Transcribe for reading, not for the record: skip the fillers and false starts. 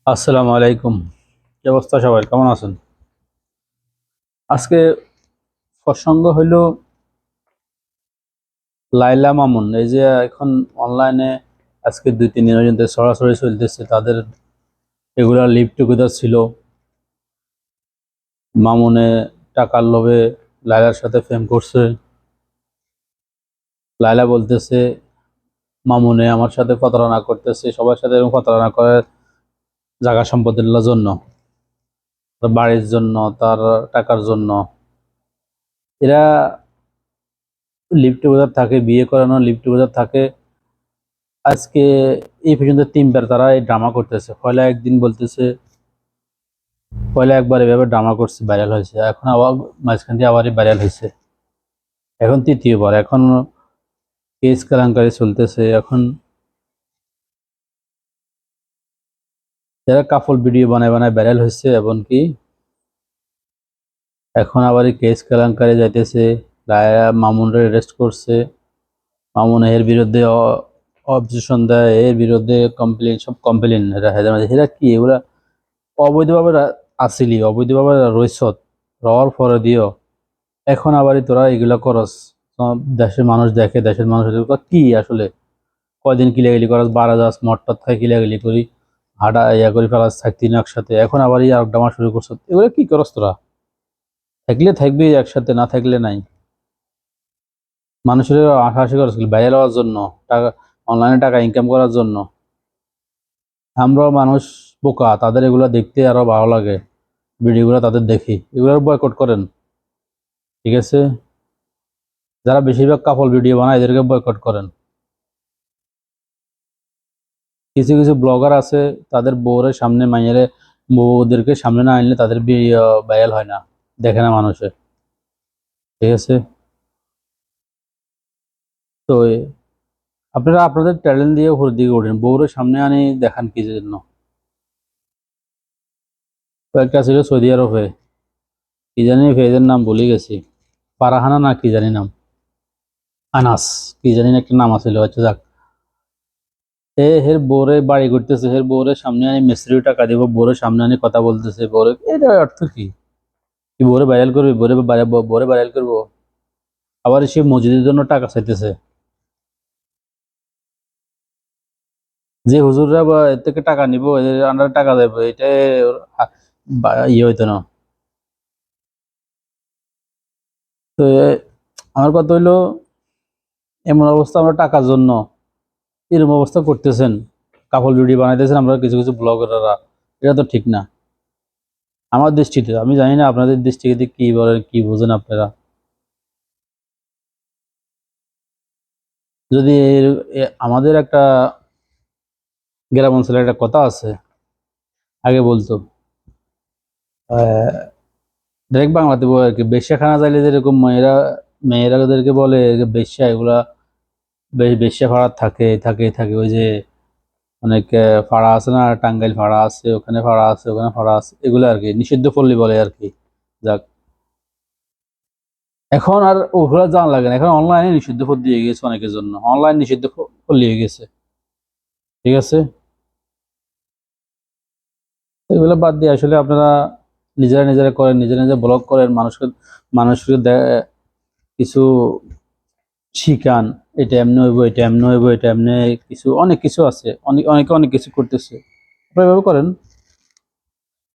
আসসালামু আলাইকুম। কি অবস্থা, সবাই কেমন আছেন? আজকে প্রসঙ্গ হইল লাইলা মামুন। এই যে এখন অনলাইনে আজকে 2-3 দিনের মধ্যে সরাসরি চলতেছে, তাদের এগুলা লিভ টুগেদার ছিল। মামুনে টাকার লোভে লাইলার সাথে প্রেম করছে। লাইলা বলতেছে মামুনে আমার সাথে প্রতারণা করতেছে, সবার সাথে এরকম প্রতারণা করে জায়গা সম্পত্তির জন্য, তার বাড়ির জন্য, তার টাকার জন্য। এরা লিভ টুগেদার থাকে, বিয়ে করানো লিভ টুগেদার থাকে। আজকে এই পর্যন্ত 3বার তারা এই ড্রামা করতেছে। একদিন বলতেছে, একবার এভাবে ড্রামা করছে, ভাইরাল হয়েছে, এখন আবার মাঝখান দিয়ে আবারই ভাইরাল হয়েছে, এখন তৃতীয়বার। এখন কেস কেলেঙ্কারি চলতেছে। এখন যারা কাপল ভিডিও বানায় বানায় ভাইরাল হয়েছে, এমনকি এখন আবার এই কেস কেলেঙ্কারি যাইতেছে। মামুনরে অ্যারেস্ট করছে। মামুন এর বিরুদ্ধে অবজেকশন দেয়, এর বিরুদ্ধে কমপ্লেন, সব কমপ্লেন। এরা কি এগুলা অবৈধভাবে আসিলি, অবৈধভাবে রইছত, রওয়ার পরে দিও এখন আবারই তোরা এগুলা করস। দেশের মানুষ দেখে, দেশের মানুষ কি আসলে কয়দিন কিলাগিলি করস, বারা যাস মটট খাই কিলাগিলি করি, হাঁটা ইয়া করি ফেলাস, থাকতি না একসাথে, এখন আবারই আর ডামা শুরু করছ। এগুলো কি করস তোরা? থাকলে থাকবি একসাথে, না থাকলে নাই। মানুষের আশাআশি করছিল বাইরে হওয়ার জন্য, টাকা অনলাইনে টাকা ইনকাম করার জন্য। আমরাও মানুষ বোকা, তাদের এগুলো দেখতে আরো ভালো লাগে, ভিডিওগুলো তাদের দেখি, এগুলোর বয়কট করেন। ঠিক আছে, যারা বেশিরভাগ কাপল ভিডিও বানায় এদেরকে বয়কট করেন। কিছু কিছু ব্লগার আছে, তাদের বউরের সামনে মাইয়ারে, বউদেরকে সামনে না আনলে তাদের ভাইরাল হয় না, দেখে না মানুষে। ঠিক আছে, তো আপনারা আপনাদের ট্যালেন্ট দিয়ে উপরের দিকে ওঠেন, বউরের সামনে আনি দেখান কি জন্য? কয়েকটা ছিল সৌদি আরবে, কি জানি ফেজের নাম ভুলে গেছি, ফারাহানা না কি জানি নাম, আনাস কি জানি না একটা নাম আছিল। আচ্ছা যাক, হের বউরে বাড়ি করতেছে, হের বউরের সামনে আনি মিস্ত্রি টাকা দিব, বউরের সামনে আনি কথা বলতেছে, বউরে এটা অর্থ কি? কি বউরে ভাইরাল করবে? বউরে ভাইরাল করবো? আবার সে মসজিদের জন্য টাকা চাইতেছে। যে হুজুররা বা এর থেকে টাকা নিব, এদের আন্ডারে টাকা দেবো, এটা ইয়ে হইতো না। তো আমার কথা হইলো, এমন অবস্থা আমরা টাকার জন্য এরকম অবস্থা করতেছেন, কাপল ভিডিও বানাইতেছেন আমরা কিছু কিছু ব্লগাররা, এটা তো ঠিক না আমার দৃষ্টিতে। আমি জানি না আপনাদের দৃষ্টিতে কি বলেন, কি বোঝেন আপনারা। যদি আমাদের একটা গ্রাম অঞ্চলের একটা কথা আছে, আগে বলতো ডাইরেক্ট বাংলাতে বলে আর কি, বেশ্যাখানা যাইলে যেরকম মেয়েরা মেয়েরা ওদেরকে বলে বেশ্যা, এগুলা বেশ্যা ফাড়া থাকে থাকে থাকে। ওই যে অনেক ফাড়া আছে না, টাঙ্গাইল ফাড়া আছে, ওখানে ফাড়া আছে, ওখানে ফাড়া আছে, এগুলো আর কি নিষিদ্ধ পল্লী বলে আর কি। যাক, এখন আর ওগুলো জানা লাগে না, এখন অনলাইনে নিষিদ্ধ পল্লী হয়ে গেছে অনেকের জন্য, অনলাইন নিষিদ্ধ পল্লী হয়ে গেছে। ঠিক আছে, এগুলো বাদ দিয়ে আসলে আপনারা নিজেরা নিজেরা করেন, নিজেরা নিজেরা ব্লগ করেন, মানুষকে কিছু শিখান, এটা এমনি হইব, এটা এমনি হইব, এটা এমনি, কিছু অনেক কিছু আছে, অনেকে অনেক কিছু করতেছে, আপনারা এভাবে করেন।